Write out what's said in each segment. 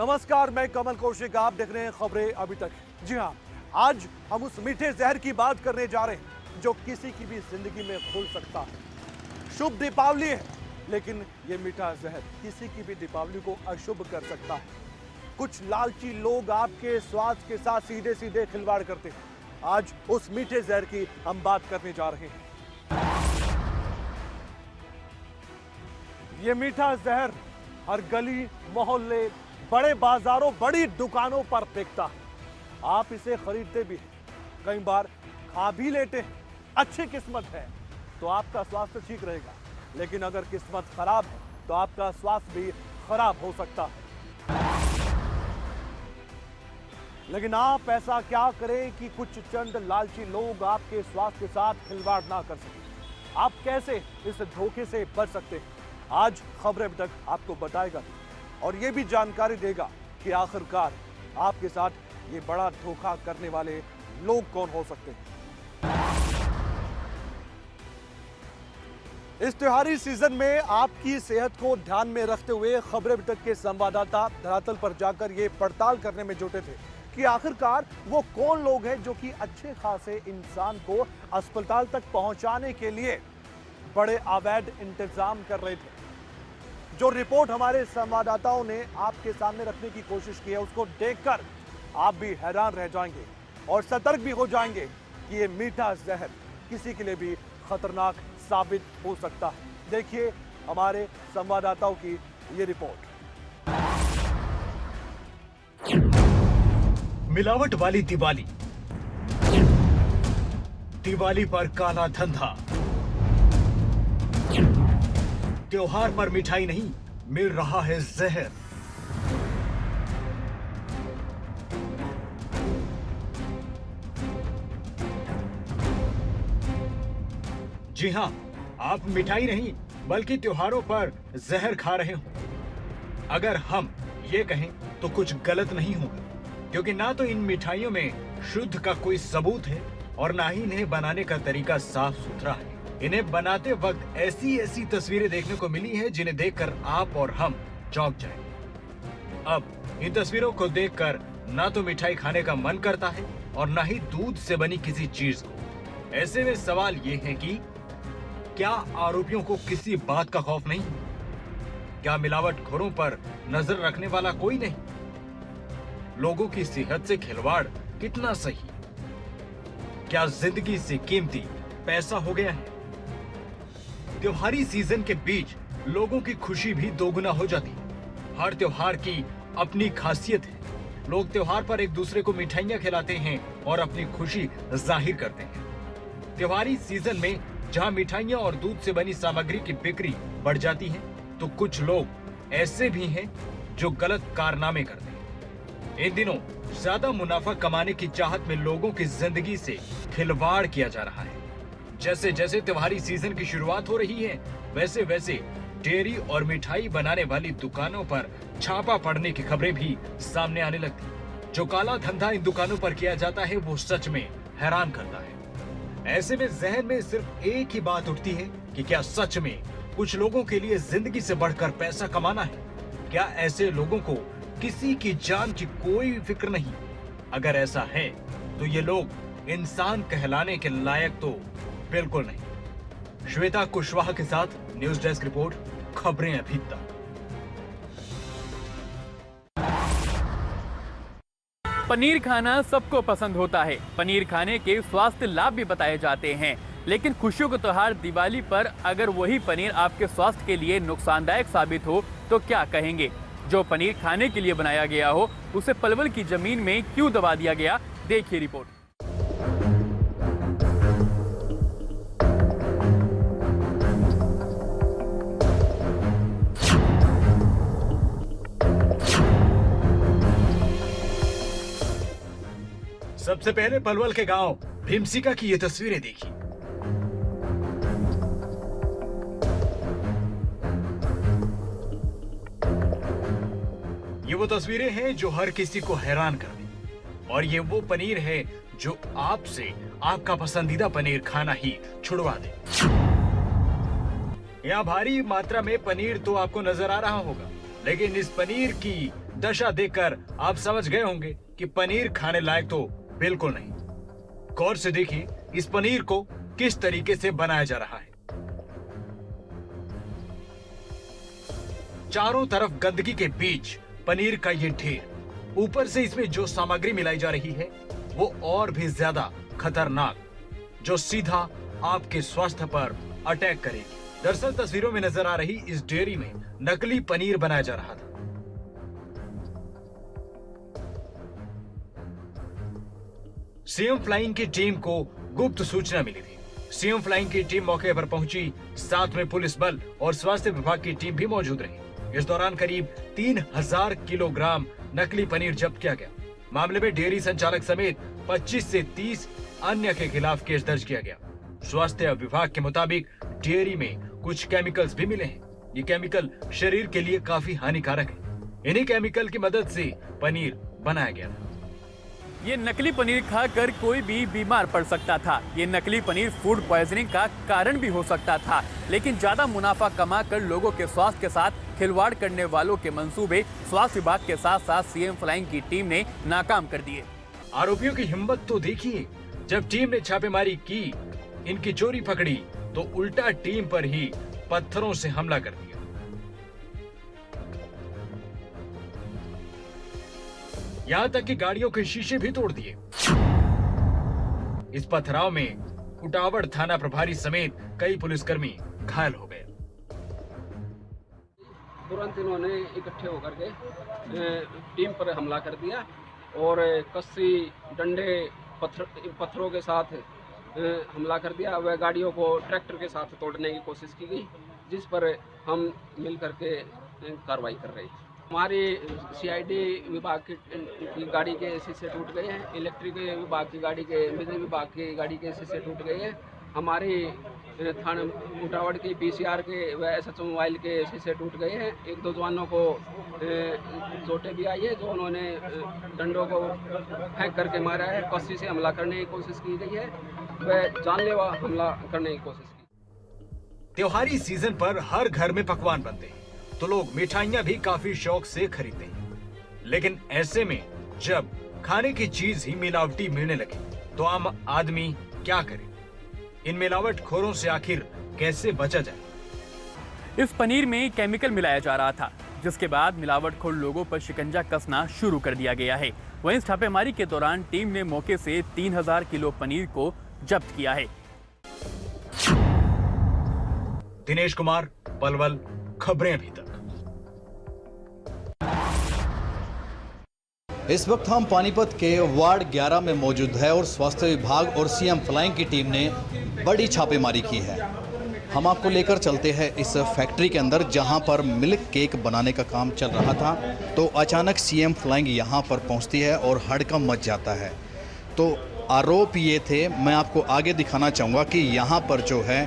नमस्कार, मैं कमल कौशिक। आप देख रहे हैं खबरें अभी तक। जी हाँ, आज हम उस मीठे जहर की बात करने जा रहे हैं जो किसी की भी जिंदगी में घुल सकता है। शुभ दीपावली है, लेकिन ये मीठा जहर किसी की भी दीपावली को अशुभ कर सकता है। कुछ लालची लोग आपके स्वास्थ्य के साथ सीधे सीधे खिलवाड़ करते हैं। आज उस मीठे जहर की हम बात करने जा रहे हैं। ये मीठा जहर हर गली, मोहल्ले, बड़े बाजारों, बड़ी दुकानों पर बिकता है। आप इसे खरीदते भी हैं, कई बार खा भी लेते हैं। अच्छी किस्मत है तो आपका स्वास्थ्य ठीक रहेगा, लेकिन अगर किस्मत खराब है तो आपका स्वास्थ्य भी खराब हो सकता है। लेकिन आप ऐसा क्या करें कि कुछ चंद लालची लोग आपके स्वास्थ्य के साथ खिलवाड़ ना कर सकें। आप कैसे इस धोखे से बच सकते हैं, आज खबरें अभी तक आपको बताएगा और ये भी जानकारी देगा कि आखिरकार आपके साथ ये बड़ा धोखा करने वाले लोग कौन हो सकते हैं। इस त्योहारी सीजन में आपकी सेहत को ध्यान में रखते हुए खबरें अभी तक के संवाददाता धरातल पर जाकर ये पड़ताल करने में जुटे थे कि आखिरकार वो कौन लोग हैं जो कि अच्छे खासे इंसान को अस्पताल तक पहुंचाने के लिए बड़े अवैध इंतजाम कर रहे थे। जो रिपोर्ट हमारे संवाददाताओं ने आपके सामने रखने की कोशिश की है, उसको देखकर आप भी हैरान रह जाएंगे और सतर्क भी हो जाएंगे कि ये मीठा जहर किसी के लिए भी खतरनाक साबित हो सकता है। देखिए हमारे संवाददाताओं की ये रिपोर्ट। मिलावट वाली दिवाली, दिवाली पर काला धंधा, त्योहार पर मिठाई नहीं, मिल रहा है जहर। जी हां, आप मिठाई नहीं बल्कि त्योहारों पर जहर खा रहे हो। अगर हम ये कहें तो कुछ गलत नहीं होगा, क्योंकि ना तो इन मिठाइयों में शुद्ध का कोई सबूत है और ना ही इन्हें बनाने का तरीका साफ सुथरा है। इन्हें बनाते वक्त ऐसी तस्वीरें देखने को मिली हैं जिन्हें देखकर आप और हम चौंक जाएं। अब इन तस्वीरों को देखकर ना तो मिठाई खाने का मन करता है और ना ही दूध से बनी किसी चीज को। ऐसे में सवाल ये है कि क्या आरोपियों को किसी बात का खौफ नहीं? क्या मिलावटखोरों पर नजर रखने वाला कोई नहीं? लोगों की सेहत से खिलवाड़ कितना सही? क्या जिंदगी से कीमती पैसा हो गया है? त्योहारी सीजन के बीच लोगों की खुशी भी दोगुना हो जाती है। हर त्योहार की अपनी खासियत है। लोग त्योहार पर एक दूसरे को मिठाइयां खिलाते हैं और अपनी खुशी जाहिर करते हैं। त्योहारी सीजन में जहां मिठाइयां और दूध से बनी सामग्री की बिक्री बढ़ जाती है, तो कुछ लोग ऐसे भी हैं जो गलत कारनामे करते हैं। इन दिनों ज्यादा मुनाफा कमाने की चाहत में लोगों की जिंदगी से खिलवाड़ किया जा रहा है। जैसे जैसे त्योहारी सीजन की शुरुआत हो रही है, वैसे वैसे डेयरी और मिठाई बनाने वाली दुकानों पर छापा पड़ने की खबरें भी सामने आने लगती। जो काला धंधा इन दुकानों पर किया जाता है वो सच में हैरान करता है। ऐसे में जहन में सिर्फ एक ही बात उठती है कि क्या सच में कुछ लोगों के लिए जिंदगी से बढ़कर पैसा कमाना है? क्या ऐसे लोगों को किसी की जान की कोई फिक्र नहीं? अगर ऐसा है तो ये लोग इंसान कहलाने के लायक तो बिल्कुल नहीं। श्वेता कुशवाहा के साथ न्यूज डेस्क रिपोर्ट, खबरें अभी तक। पनीर खाना सबको पसंद होता है। पनीर खाने के स्वास्थ्य लाभ भी बताए जाते हैं, लेकिन खुशियों का त्योहार दिवाली पर अगर वही पनीर आपके स्वास्थ्य के लिए नुकसानदायक साबित हो तो क्या कहेंगे? जो पनीर खाने के लिए बनाया गया हो उसे पलवल की जमीन में क्यों दबा दिया गया? देखिए रिपोर्ट। सबसे पहले पलवल के गांव भीमसिका की ये तस्वीरें देखी। ये वो तस्वीरें हैं जो हर किसी को हैरान कर दी, और ये वो पनीर है जो आपसे आपका पसंदीदा पनीर खाना ही छुड़वा दे। यहाँ भारी मात्रा में पनीर तो आपको नजर आ रहा होगा, लेकिन इस पनीर की दशा देखकर आप समझ गए होंगे कि पनीर खाने लायक तो बिल्कुल नहीं। गौर से देखिए इस पनीर को किस तरीके से बनाया जा रहा है। चारों तरफ गंदगी के बीच पनीर का ये ढेर, ऊपर से इसमें जो सामग्री मिलाई जा रही है वो और भी ज्यादा खतरनाक, जो सीधा आपके स्वास्थ्य पर अटैक करेगी। दरअसल तस्वीरों में नजर आ रही इस डेयरी में नकली पनीर बनाया जा रहा था। सीएम फ्लाइंग की टीम को गुप्त सूचना मिली थी। सीएम फ्लाइंग की टीम मौके पर पहुंची, साथ में पुलिस बल और स्वास्थ्य विभाग की टीम भी मौजूद रही। इस दौरान करीब 3000 किलोग्राम नकली पनीर जब्त किया गया। मामले में डेयरी संचालक समेत 25 से 30 अन्य के खिलाफ केस दर्ज किया गया। स्वास्थ्य विभाग के मुताबिक डेयरी में कुछ केमिकल्स भी मिले हैं। ये केमिकल शरीर के लिए काफी हानिकारक है। इन्हीं केमिकल की मदद से पनीर बनाया गया था। ये नकली पनीर खाकर कोई भी बीमार पड़ सकता था। ये नकली पनीर फूड पॉइजनिंग का कारण भी हो सकता था, लेकिन ज्यादा मुनाफा कमाकर लोगों के स्वास्थ्य के साथ खिलवाड़ करने वालों के मंसूबे स्वास्थ्य विभाग के साथ साथ सीएम फ्लाइंग की टीम ने नाकाम कर दिए। आरोपियों की हिम्मत तो देखिए, जब टीम ने छापेमारी की, इनकी चोरी पकड़ी तो उल्टा टीम पर ही पत्थरों से हमला कर दिया। यहां तक कि गाड़ियों के शीशे भी तोड़ दिए। इस पथराव में उटावड़ थाना प्रभारी समेत कई पुलिसकर्मी घायल हो गए। तुरंत इन्होंने इकट्ठे होकर के टीम पर हमला कर दिया और कस्सी, डंडे, पत्थरों के साथ हमला कर दिया। वह गाड़ियों को ट्रैक्टर के साथ तोड़ने की कोशिश की गई, जिस पर हम मिल करके कार्रवाई कर रहे हैं। हमारी सीआईडी विभाग की गाड़ी के शीशे टूट गए हैं, इलेक्ट्रिक विभाग की गाड़ी के, बिजली विभाग की गाड़ी के शीशे टूट गए हैं। हमारी थाना उटावड़ की पीसीआर के व एसएचओ मोबाइल के शीशे टूट गए हैं। एक दो जवानों को चोटें भी आई है, जो उन्होंने डंडों को फेंक करके मारा है। कस्सी से हमला करने की कोशिश की गई है, वह जानलेवा हमला करने की कोशिश की। त्योहारी सीजन पर हर घर में पकवान बनते हैं तो लोग मिठाइयां भी काफी शौक से खरीदते हैं। लेकिन ऐसे में जब खाने की चीज ही मिलावटी मिलने लगे तो आम आदमी क्या करे? इन मिलावटखोरों से आखिर कैसे बचा जाए? इस पनीर में केमिकल मिलाया जा रहा था, जिसके बाद मिलावटखोर लोगों पर शिकंजा कसना शुरू कर दिया गया है। वहीं इस छापेमारी के दौरान टीम ने मौके से 3000 किलो पनीर को जब्त किया है। दिनेश कुमार, पलवल, खबरें अभी तक। इस वक्त हम पानीपत के वार्ड 11 में मौजूद है और स्वास्थ्य विभाग और सीएम फ्लाइंग की टीम ने बड़ी छापेमारी की है। हम आपको लेकर चलते हैं इस फैक्ट्री के अंदर, जहां पर मिल्क केक बनाने का काम चल रहा था। तो अचानक सीएम फ्लाइंग यहां पर पहुंचती है और हड़कंप मच जाता है। तो आरोप ये थे, मैं आपको आगे दिखाना चाहूँगा कि यहाँ पर जो है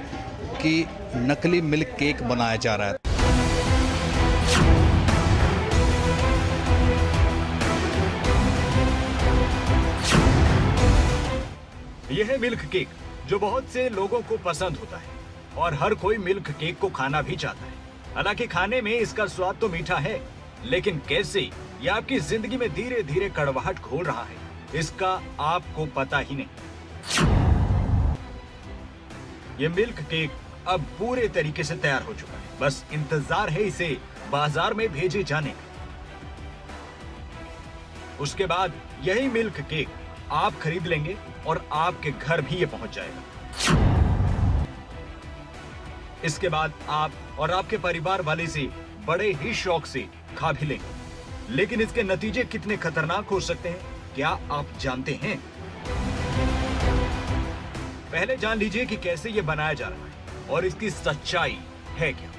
कि नकली मिल्क केक बनाया जा रहा है। यह है मिल्क केक, जो बहुत से लोगों को पसंद होता है और हर कोई मिल्क केक को खाना भी चाहता है। हालांकि खाने में इसका स्वाद तो मीठा है, लेकिन कैसे ये आपकी जिंदगी में धीरे धीरे कड़वाहट घोल रहा है, इसका आपको पता ही नहीं। ये मिल्क केक अब पूरे तरीके से तैयार हो चुका है, बस इंतजार है इसे बाजार में भेजे जाने का। उसके बाद यही मिल्क केक आप खरीद लेंगे और आपके घर भी ये पहुंच जाएगा। इसके बाद आप और आपके परिवार वाले से बड़े ही शौक से खा भी लेंगे। लेकिन इसके नतीजे कितने खतरनाक हो सकते हैं, क्या आप जानते हैं? पहले जान लीजिए कि कैसे ये बनाया जा रहा है और इसकी सच्चाई है क्या।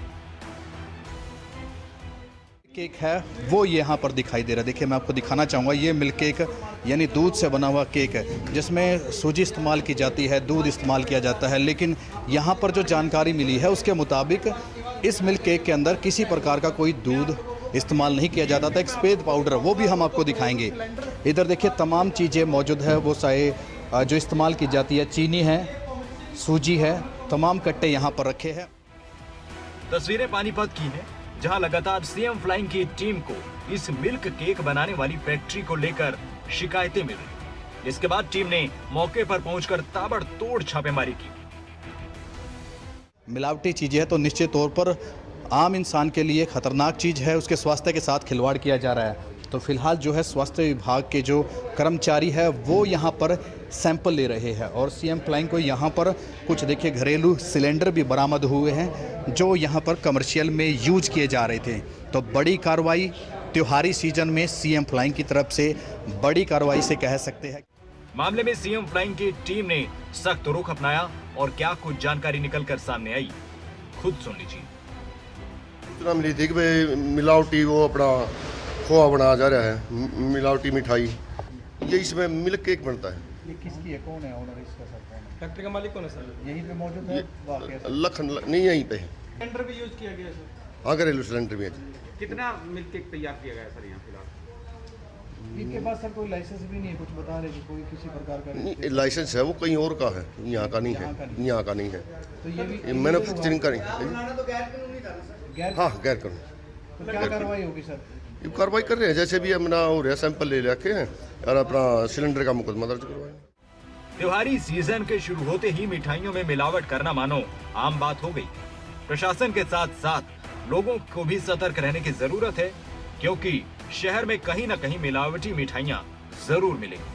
केक है वो यहाँ पर दिखाई दे रहा है। देखिए, मैं आपको दिखाना चाहूँगा, ये मिल्क केक यानी दूध से बना हुआ केक है, जिसमें सूजी इस्तेमाल की जाती है, दूध इस्तेमाल किया जाता है। लेकिन यहाँ पर जो जानकारी मिली है उसके मुताबिक इस मिल्क केक के अंदर किसी प्रकार का कोई दूध इस्तेमाल नहीं किया जाता था। एक सफ़ेद पाउडर, वो भी हम आपको दिखाएंगे। इधर देखिए, तमाम चीज़ें मौजूद है, वो सारे जो इस्तेमाल की जाती है, चीनी है, सूजी है, तमाम कट्टे यहाँ पर रखे हैं। तस्वीरें पानीपत की हैं, जहां लगातार सीएम फ्लाइंग की टीम को इस मिल्क केक बनाने वाली फैक्ट्री को लेकर शिकायतें मिल रही। इसके बाद टीम ने मौके पर पहुंचकर ताबड़तोड़ छापेमारी की। मिलावटी चीज़ें है तो निश्चित तौर पर आम इंसान के लिए खतरनाक चीज़ है, उसके स्वास्थ्य के साथ खिलवाड़ किया जा रहा है। तो फिलहाल जो है स्वास्थ्य विभाग के जो कर्मचारी है वो यहाँ पर सैंपल ले रहे हैं और सीएम फ्लाइंग को यहाँ पर कुछ देखिए घरेलू सिलेंडर भी बरामद हुए हैं जो यहाँ पर कमर्शियल में यूज किए जा रहे थे। तो बड़ी कार्रवाई त्योहारी सीजन में सीएम फ्लाइंग की तरफ से बड़ी कार्रवाई से कह सकते हैं। मामले में सीएम फ्लाइंग की टीम ने सख्त रुख अपनाया और क्या कुछ जानकारी निकलकर सामने आई, खुद सुन लीजिए। सूचना मिली थी कि भाई मिलावटी वो अपना खोआ बनाया जा रहा है, मिलावटी मिठाई, ये इसमें मिल्क केक बनता है। ये किसकी है, कौन है ऑनर इसका सर? कौन है फैक्ट्री का मालिक? कौन है सर? यहीं पे मौजूद है? लखन नहीं यहीं पे है। सिलेंडर भी यूज किया गया है सर? हाँ, घरेलू सिलेंडर भी है। कितना मिल्क केक तैयार किया गया है सर यहाँ फिलहाल? इनके पास सर कोई लाइसेंस भी नहीं है, कुछ बता रहे कि कोई किसी प्रकार का नहीं, लाइसेंस है वो कहीं और का है, यहाँ का नहीं है, यहाँ का नहीं है। तो ये भी मैन्युफैक्चरिंग का नहीं। हाँ, गैर कानूनी। तो क्या कार्रवाई होगी सर? ये कार्रवाई कर रहे हैं, जैसे भी अपना हो रहा है, सैंपल ले रखे हैं और अपना सिलेंडर का मुकदमा दर्ज करवाएंगे। त्योहारी सीजन के शुरू होते ही मिठाइयों में मिलावट करना मानो आम बात हो गई। प्रशासन के साथ साथ लोगों को भी सतर्क रहने की जरूरत है, क्योंकि शहर में कहीं न कहीं मिलावटी मिठाइयां जरूर मिलेंगी।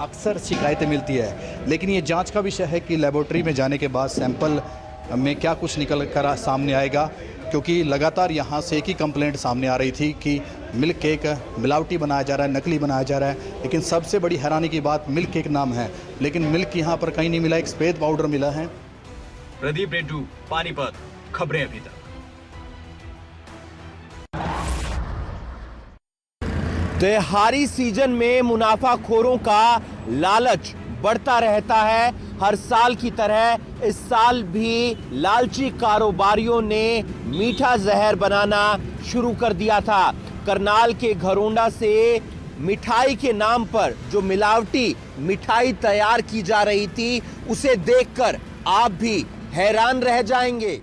अक्सर शिकायतें मिलती है, लेकिन ये जांच का विषय है कि लेबोरेटरी में जाने के बाद सैंपल में क्या कुछ निकल कर सामने आएगा, क्योंकि लगातार यहाँ से एक ही कंप्लेंट सामने आ रही थी कि मिल्क केक मिलावटी बनाया जा रहा है, नकली बनाया जा रहा है। लेकिन सबसे बड़ी हैरानी की बात, मिल्क केक नाम है लेकिन मिल्क यहाँ पर कहीं नहीं मिला, एक सफेद पाउडर मिला है। प्रदीप रेड्डू, पानीपत, खबरें अभी तक। त्योहारी सीजन में मुनाफाखोरों का लालच बढ़ता रहता है। हर साल की तरह इस साल भी लालची कारोबारियों ने मीठा जहर बनाना शुरू कर दिया था। करनाल के घरोंडा से मिठाई के नाम पर जो मिलावटी मिठाई तैयार की जा रही थी, उसे देखकर आप भी हैरान रह जाएंगे।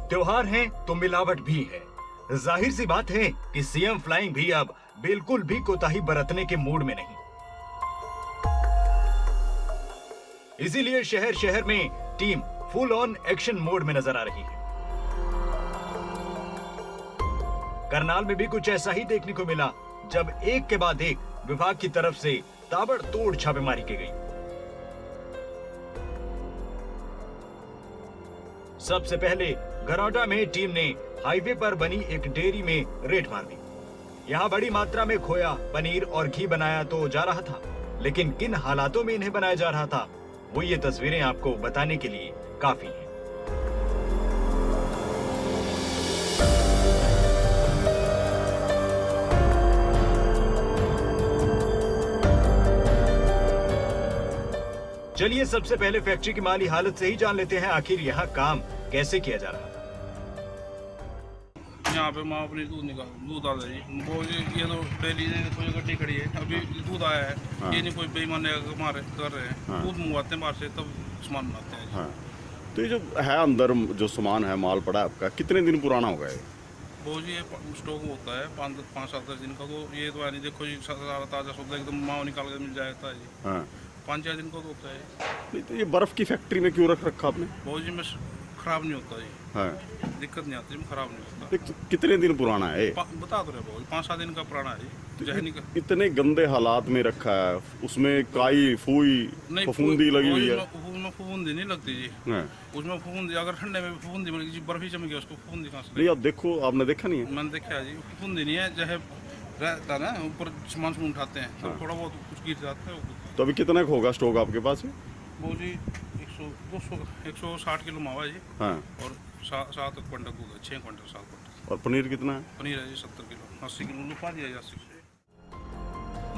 त्योहार है तो मिलावट भी है। जाहिर सी बात है कि सीएम फ्लाइंग भी अब बिल्कुल भी कोताही बरतने के मूड में नहीं। इसीलिए शहर शहर में team full on action mode में नजर आ रही है। करनाल में भी कुछ ऐसा ही देखने को मिला, जब एक के बाद एक विभाग की तरफ से ताबड़तोड़ छापेमारी की गई। सबसे पहले घरौंडा में टीम ने हाईवे पर बनी एक डेयरी में रेड मार दी। यहाँ बड़ी मात्रा में खोया, पनीर और घी बनाया तो जा रहा था, लेकिन किन हालातों में इन्हें बनाया जा रहा था, वो ये तस्वीरें आपको बताने के लिए काफी हैं। चलिए सबसे पहले फैक्ट्री की माली हालत से ही जान लेते हैं, आखिर यहाँ काम कैसे किया जा रहा था। यहाँ पे माँ अपनी दूध आ रही है, वो ये तो डेली कोई गड्डी खड़ी है, अभी दूध आया है। हाँ। ये नहीं कोई बेईमान मारे कर रहे हैं। हाँ। दूध मंगवाते हैं बाहर से, तब सामान बनाते हैं। हाँ। तो ये जो है अंदर जो सामान है, माल पड़ा है आपका, कितने दिन पुराना हो गया? वो जी ये स्टॉक होता है 5-7 दिन का, तो ये तो नहीं देखो जी सारा ताज़ा सौदा एकदम माँ निकाल कर मिल जाता है जी। हाँ। 5-4 दिन का तो होता है। नहीं तो ये बर्फ़ की फैक्ट्री में क्यों रख रखा आपने? वो जी में खराब नहीं होता जी। हाँ। दिक्कत नहीं आती, खराब नहीं होता। कितने दिन पुराना है? बता दो रहे 5-7 दिन का पुराना है जी। इतने गंदे हालात में रखा है, उसमें काई फूई फफूंदी लगी हुई है। उसमें फफूंदी नहीं लगती जी। उसमें फफूंदी अगर ठंडे में फफूंदी मिलेगी जी, बर्फ ही जम गया, उसको फफूंदी कहाँ से? नहीं आप देखो, आपने देखा नहीं है? मैंने देखा है जी, फफूंदी नहीं है, चाहे रहता ना ऊपर सामान से उठाते हैं तो थोड़ा बहुत कुछ गिर जाता है। तो अभी कितना होगा स्टॉक आपके पास? वो जी 160 किलो मावा जी। हाँ। और 7 क्विंटल दूध है, 6 क्विंटल 7 क्विंटल। और पनीर कितना है? पनीर है जी 70 किलो, 80 किलो लुपा दिया जी 80।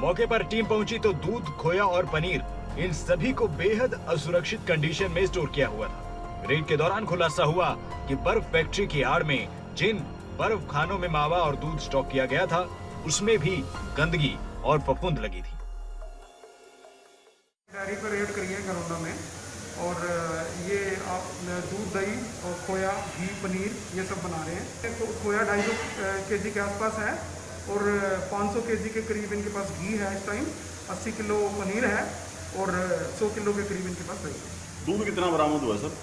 मौके पर टीम पहुंची तो दूध, खोया और पनीर, इन सभी को बेहद असुरक्षित कंडीशन में स्टोर किया हुआ था। रेड के दौरान खुलासा हुआ कि बर्फ फैक्ट्री की आड़ में जिन बर्फ खानों में मावा और दूध स्टॉक किया गया था, उसमें भी गंदगी और फफूंद लगी थी। डेयरी पर रेड करी है घरौंडा में, और ये आप दूध, दही और खोया, घी, पनीर ये सब बना रहे हैं। तो खोया 250 kg के आसपास है और 500 kg के करीब इनके पास घी है इस टाइम, 80 किलो पनीर है और 100 किलो के करीब इनके पास दही है। दूध कितना बरामद हुआ सर?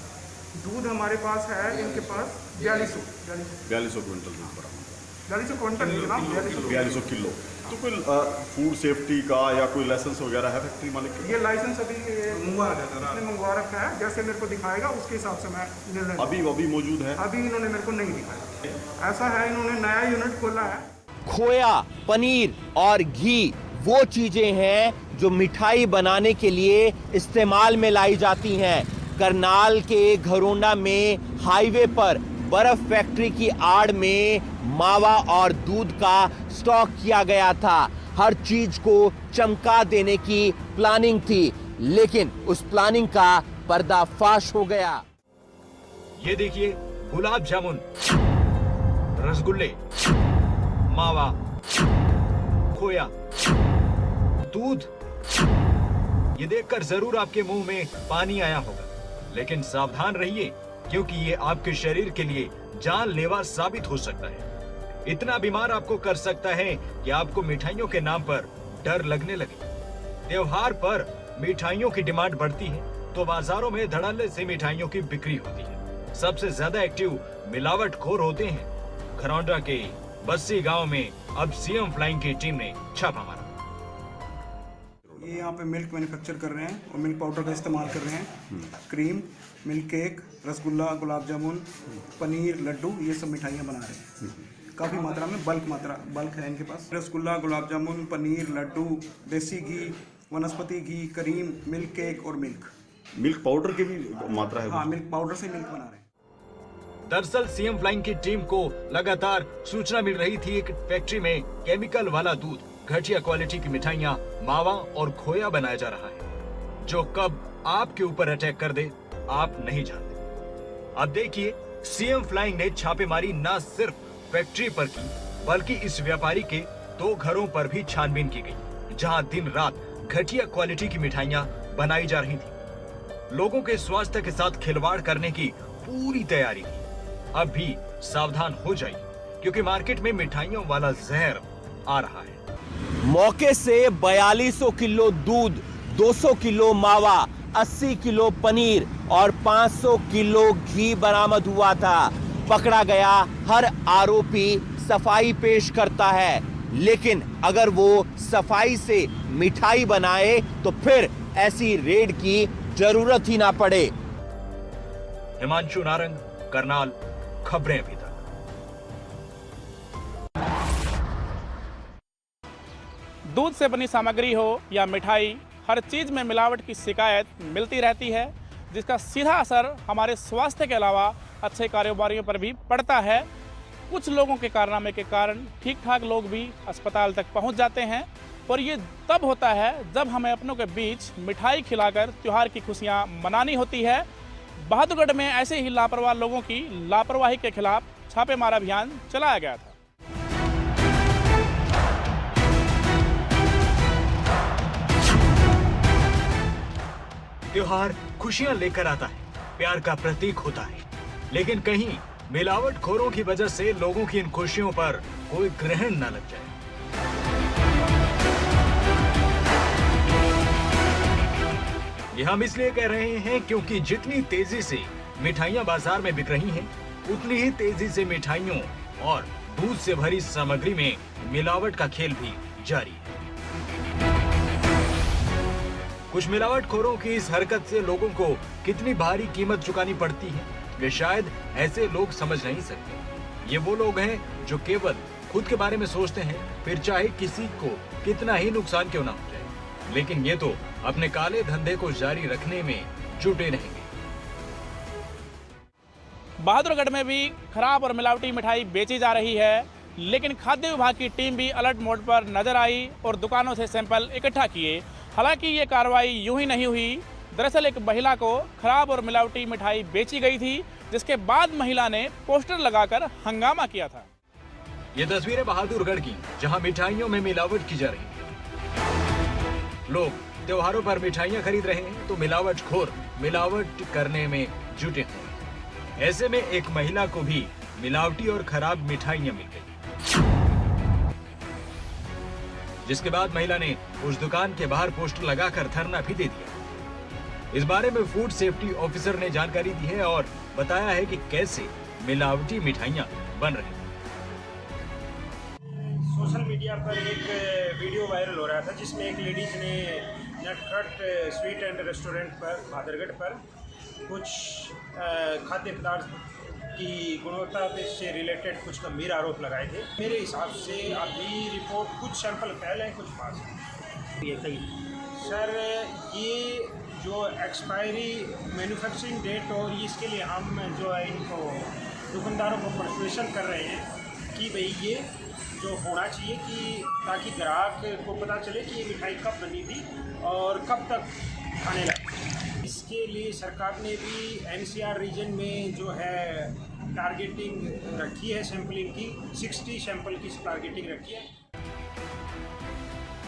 दूध हमारे पास है इनके पास 4200 क्विंटल दूध बरामद। 4200 क्विंटल, 4200 किलो। तो कोई फूड सेफ्टी का या कोई लाइसेंस वगैरह है फैक्ट्री मालिक के? ये लाइसेंस अभी मंगवा रखा है, जैसे मेरे को दिखाएगा उसके हिसाब से मैं निर्णय। अभी मौजूद है? अभी इन्होंने मेरे को नहीं दिखाया। ऐसा है, इन्होंने नया यूनिट खोला है। खोया, पनीर और घी वो चीजें हैं जो मिठाई बनाने के लिए इस्तेमाल में लाई जाती हैं। करनाल के घरौंडा में हाईवे पर बर्फ फैक्ट्री की आड़ में मावा और दूध का स्टॉक किया गया था। हर चीज को चमका देने की प्लानिंग थी, लेकिन उस प्लानिंग का पर्दाफाश हो गया। ये देखिए, गुलाब जामुन, रसगुल्ले, मावा, खोया, दूध। ये देखकर जरूर आपके मुंह में पानी आया होगा, लेकिन सावधान रहिए, क्योंकि ये आपके शरीर के लिए जानलेवा साबित हो सकता है। इतना बीमार आपको कर सकता है कि आपको मिठाइयों के नाम पर डर लगने लगे। त्योहार पर मिठाइयों की डिमांड बढ़ती है तो बाजारों में धड़ल्ले से मिठाइयों की बिक्री होती है। सबसे ज्यादा एक्टिव मिलावटखोर होते हैं। घरौंडा के बस्सी गांव में अब सीएम फ्लाइंग की टीम ने छापा मारा। ये यहाँ पे मिल्क मैन्युफैक्चर कर रहे हैं और मिल्क पाउडर का इस्तेमाल कर रहे हैं। Cream, milk cake, rasgulla, gulab jamun, paneer, Laddu, ये सब मिठाइयाँ बना रहे हैं। काफ़ी मात्रा में बल्क है इनके पास। रसगुल्ला, गुलाब जामुन, पनीर, लड्डू, देसी घी, वनस्पति घी, करीम, मिल्क केक और मिल्क पाउडर की भी मात्रा है? हाँ, मिल्क पाउडर से मिल्क बना रहे हैं। दरअसल सीएम फ्लाइंग की टीम को लगातार सूचना मिल रही थी एक फैक्ट्री में केमिकल वाला दूध, घटिया क्वालिटी की मिठाइयाँ, मावा और खोया बनाया जा रहा है, जो कब आपके ऊपर अटैक कर दे आप नहीं जानते। अब देखिए, सीएम फ्लाइंग ने छापेमारी न सिर्फ फैक्ट्री पर की, बल्कि इस व्यापारी के 2 घरों पर भी छानबीन की गई, जहां दिन रात घटिया क्वालिटी की मिठाइयां बनाई जा रही थी। लोगों के स्वास्थ्य के साथ खिलवाड़ करने की पूरी तैयारी थी। अब भी सावधान हो जाइए, क्योंकि मार्केट में मिठाइयों वाला जहर आ रहा है। मौके से 4200 किलो दूध, 200 किलो मावा, 80 किलो पनीर और 500 किलो घी बरामद हुआ था। पकड़ा गया हर आरोपी सफाई पेश करता है, लेकिन अगर वो सफाई से मिठाई बनाए तो फिर ऐसी रेड की जरूरत ही ना पड़े। हिमांशु नारंग, करनाल, खबरें अभी तक। दूध से बनी सामग्री हो या मिठाई, हर चीज में मिलावट की शिकायत मिलती रहती है, जिसका सीधा असर हमारे स्वास्थ्य के अलावा अच्छे कारोबारियों पर भी पड़ता है। कुछ लोगों के कारनामे के कारण ठीक ठाक लोग भी अस्पताल तक पहुंच जाते हैं, और ये तब होता है जब हमें अपनों के बीच मिठाई खिलाकर त्योहार की खुशियां मनानी होती है। बहादुरगढ़ में ऐसे ही लापरवाह लोगों की लापरवाही के खिलाफ छापेमारा अभियान चलाया गया था। त्योहार खुशियां लेकर आता है, प्यार का प्रतीक होता है, लेकिन कहीं मिलावटखोरों की वजह से लोगों की इन खुशियों पर कोई ग्रहण न लग जाए। ये हम इसलिए कह रहे हैं क्योंकि जितनी तेजी से मिठाइयां बाजार में बिक रही हैं, उतनी ही तेजी से मिठाइयों और दूध से भरी सामग्री में मिलावट का खेल भी जारी है। कुछ मिलावटखोरों की इस हरकत से लोगों को कितनी भारी कीमत चुकानी पड़ती है, वे शायद ऐसे लोग समझ नहीं सकते। ये वो लोग हैं जो केवल खुद के बारे में सोचते हैं, फिर चाहे किसी को कितना ही नुकसान क्यों ना हो जाए, लेकिन ये तो अपने काले धंधे को जारी रखने में जुटे रहेंगे। बहादुरगढ़ में भी खराब और मिलावटी मिठाई बेची जा रही है, लेकिन खाद्य विभाग की टीम भी अलर्ट मोड पर नजर आई और दुकानों से सैंपल इकट्ठा किए। हालांकि ये कार्रवाई यूं ही नहीं हुई। दरअसल एक महिला को खराब और मिलावटी मिठाई बेची गई थी, जिसके बाद महिला ने पोस्टर लगाकर हंगामा किया था। ये तस्वीरें बहादुरगढ़ की, जहां मिठाइयों में मिलावट की जा रही है। लोग त्योहारों पर मिठाइयां खरीद रहे हैं तो मिलावटखोर मिलावट करने में जुटे हैं। ऐसे में एक महिला को भी मिलावटी और खराब मिठाइयां मिल गई, जिसके बाद महिला ने उस दुकान के बाहर पोस्टर लगाकर धरना भी दे दिया। इस बारे में फूड सेफ्टी ऑफिसर ने जानकारी दी है और बताया है कि कैसे मिलावटी मिठाइयां बन रही हैं। सोशल मीडिया पर एक वीडियो वायरल हो रहा था जिसमें एक लेडीज ने नटखट स्वीट एंड रेस्टोरेंट पर बहादुरगढ़ पर कुछ खाद्य पदार्थ की गुणवत्ता से रिलेटेड कुछ गंभीर आरोप लगाए थे। मेरे हिसाब से अभी रिपोर्ट कुछ सैंपल फैल हैं, कुछ पास हैं। ये सही सर, ये जो एक्सपायरी मैन्युफैक्चरिंग डेट और इसके लिए हम जो है इनको दुकानदारों को परसुएशन कर रहे हैं कि भाई ये जो होना चाहिए कि ताकि ग्राहक को पता चले कि ये मिठाई कब बनी थी और कब तक खाने लगी। इसके लिए सरकार ने भी NCR रीजन में जो है टारगेटिंग रखी है, सैंपलिंग की 60 सैंपल की टारगेटिंग रखी है।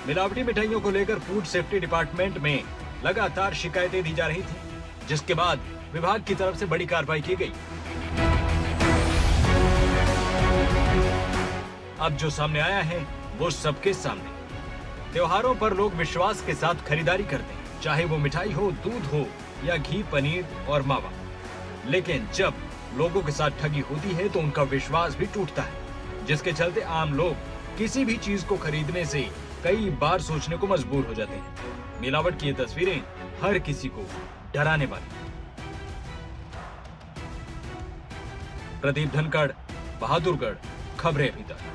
मिलावटी मिठाइयों को लेकर फूड सेफ्टी डिपार्टमेंट में लगातार शिकायतें दी जा रही थी, जिसके बाद विभाग की तरफ से बड़ी कार्रवाई की गई। अब जो सामने आया है वो सबके सामने। त्योहारों पर लोग विश्वास के साथ खरीदारी करते हैं, चाहे वो मिठाई हो, दूध हो या घी, पनीर और मावा। लेकिन जब लोगों के साथ ठगी होती है तो उनका विश्वास भी टूटता है, जिसके चलते आम लोग किसी भी चीज को खरीदने से कई बार सोचने को मजबूर हो जाते हैं। मिलावट की ये तस्वीरें हर किसी को डराने वाली। प्रदीप धनखड़, बहादुरगढ़, खबरें अभी तक।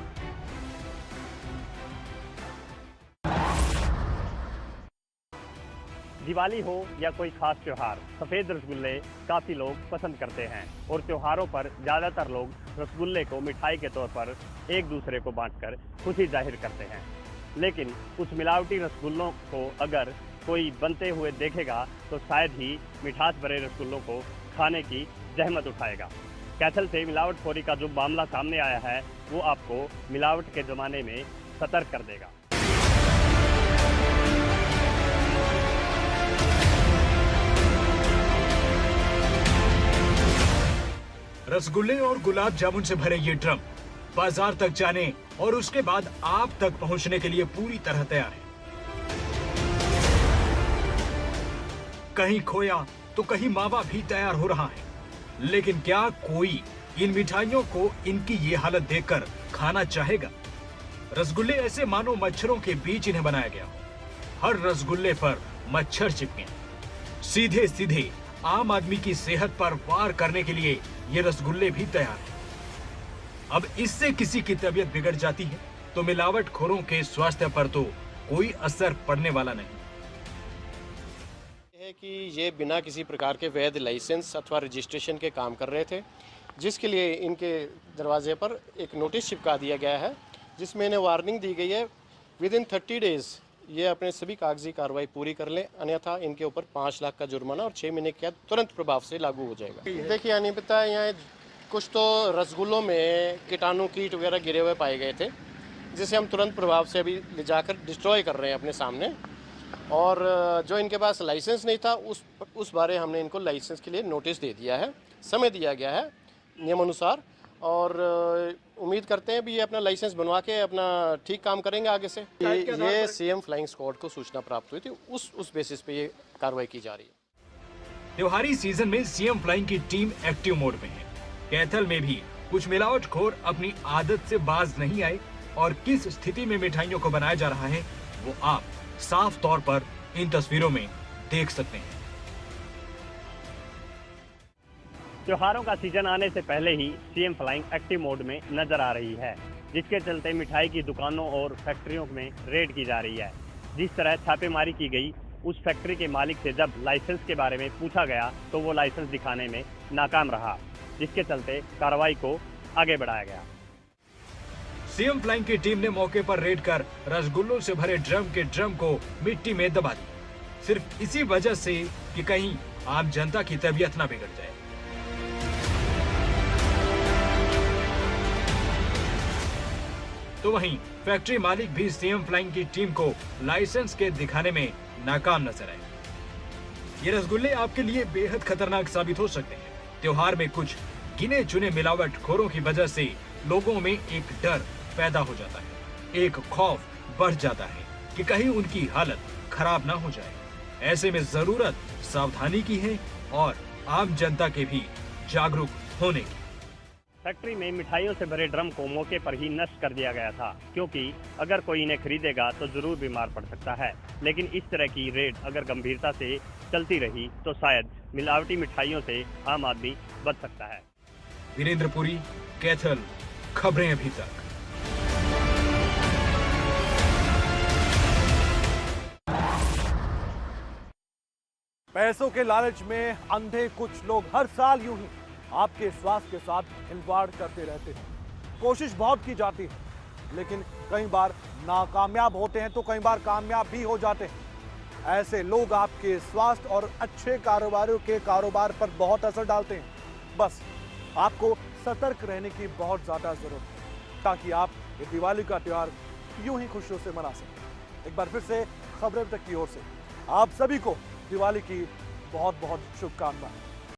दिवाली हो या कोई खास त्योहार, सफ़ेद रसगुल्ले काफ़ी लोग पसंद करते हैं और त्योहारों पर ज़्यादातर लोग रसगुल्ले को मिठाई के तौर पर एक दूसरे को बांटकर खुशी जाहिर करते हैं। लेकिन कुछ मिलावटी रसगुल्लों को अगर कोई बनते हुए देखेगा तो शायद ही मिठास भरे रसगुल्लों को खाने की जहमत उठाएगा। कैथल से मिलावटखोरी का जो मामला सामने आया है वो आपको मिलावट के ज़माने में सतर्क कर देगा। रसगुल्ले और गुलाब जामुन से भरे ये ड्रम बाजार तक जाने और उसके बाद आप तक पहुंचने के लिए पूरी तरह तैयार है। कहीं खोया तो कहीं मावा भी तैयार हो रहा है। लेकिन क्या कोई इन मिठाइयों को इनकी ये हालत देखकर खाना चाहेगा? रसगुल्ले ऐसे मानो मच्छरों के बीच इन्हें बनाया गया हो। हर रसगुल्ले पर मच्छर चिपके, सीधे सीधे आम आदमी की सेहत पर वार करने के लिए ये रसगुल्ले भी तैयार हैं। अब इससे किसी की तबीयत बिगड़ जाती है तो मिलावटखोरों के स्वास्थ्य पर तो कोई असर पड़ने वाला नहीं है कि ये बिना किसी प्रकार के वैध लाइसेंस अथवा रजिस्ट्रेशन के काम कर रहे थे, जिसके लिए इनके दरवाजे पर एक नोटिस चिपका दिया गया है, जिसमें इन्हें वार्निंग दी गई है विदिन 30 डेज ये अपने सभी कागजी कार्रवाई पूरी कर लें, अन्यथा इनके ऊपर 5 लाख का जुर्माना और 6 महीने के तुरंत प्रभाव से लागू हो जाएगा। देखिए अनियमितता यहाँ कुछ तो रसगुल्लों में कीटाणु कीट वगैरह गिरे हुए पाए गए थे, जिसे हम तुरंत प्रभाव से अभी ले जाकर डिस्ट्रॉय कर रहे हैं अपने सामने। और जो इनके पास लाइसेंस नहीं था उस बारे हमने इनको लाइसेंस के लिए नोटिस दे दिया है, समय दिया गया है नियमानुसार, और उम्मीद करते हैं भी ये अपना लाइसेंस बनवा के अपना ठीक काम करेंगे आगे से। ये सीएम फ्लाइंग स्क्वाड को सूचना प्राप्त हुई थी, उस बेसिस पे ये कार्रवाई की जा रही है। त्योहारी सीजन में सीएम फ्लाइंग की टीम एक्टिव मोड में है। कैथल में भी कुछ मिलावटखोर अपनी आदत से बाज नहीं आए और किस स्थिति में मिठाइयों को बनाया जा रहा है वो आप साफ तौर पर इन तस्वीरों में देख सकते हैं। त्योहारों का सीजन आने से पहले ही सीएम फ्लाइंग एक्टिव मोड में नजर आ रही है, जिसके चलते मिठाई की दुकानों और फैक्ट्रियों में रेड की जा रही है। जिस तरह छापेमारी की गई, उस फैक्ट्री के मालिक से जब लाइसेंस के बारे में पूछा गया तो वो लाइसेंस दिखाने में नाकाम रहा, जिसके चलते कार्रवाई को आगे बढ़ाया गया। सीएम फ्लाइंग की टीम ने मौके पर रेड कर रसगुल्लों से भरे ड्रम को मिट्टी में दबा दी, सिर्फ इसी वजह से कि कहीं आम जनता की तबीयत ना बिगड़ जाए। तो वहीं फैक्ट्री मालिक भी सीएम फ्लाइंग की टीम को लाइसेंस के दिखाने में नाकाम नजर आए। ये रसगुल्ले आपके लिए बेहद खतरनाक साबित हो सकते हैं। त्योहार में कुछ गिने चुने मिलावटखोरों की वजह से लोगों में एक डर पैदा हो जाता है, एक खौफ बढ़ जाता है कि कहीं उनकी हालत खराब ना हो जाए। ऐसे में जरूरत सावधानी की है और आम जनता के भी जागरूक होने की। फैक्ट्री में मिठाइयों से भरे ड्रम को मौके पर ही नष्ट कर दिया गया था, क्योंकि अगर कोई इन्हें खरीदेगा तो जरूर बीमार पड़ सकता है। लेकिन इस तरह की रेड अगर गंभीरता से चलती रही तो शायद मिलावटी मिठाइयों से आम आदमी बच सकता है। वीरेंद्र पुरी, कैथल, खबरें अभी तक। पैसों के लालच में अंधे कुछ लोग हर साल यूं ही आपके स्वास्थ्य के साथ खिलवाड़ करते रहते हैं। कोशिश बहुत की जाती है, लेकिन कई बार नाकामयाब होते हैं तो कई बार कामयाब भी हो जाते हैं। ऐसे लोग आपके स्वास्थ्य और अच्छे कारोबारियों के कारोबार पर बहुत असर डालते हैं। बस आपको सतर्क रहने की बहुत ज्यादा जरूरत है, ताकि आप ये दिवाली का त्योहार यूं ही खुशियों से मना सकें। एक बार फिर से खबरें तक की ओर से आप सभी को दिवाली की बहुत बहुत शुभकामनाएं।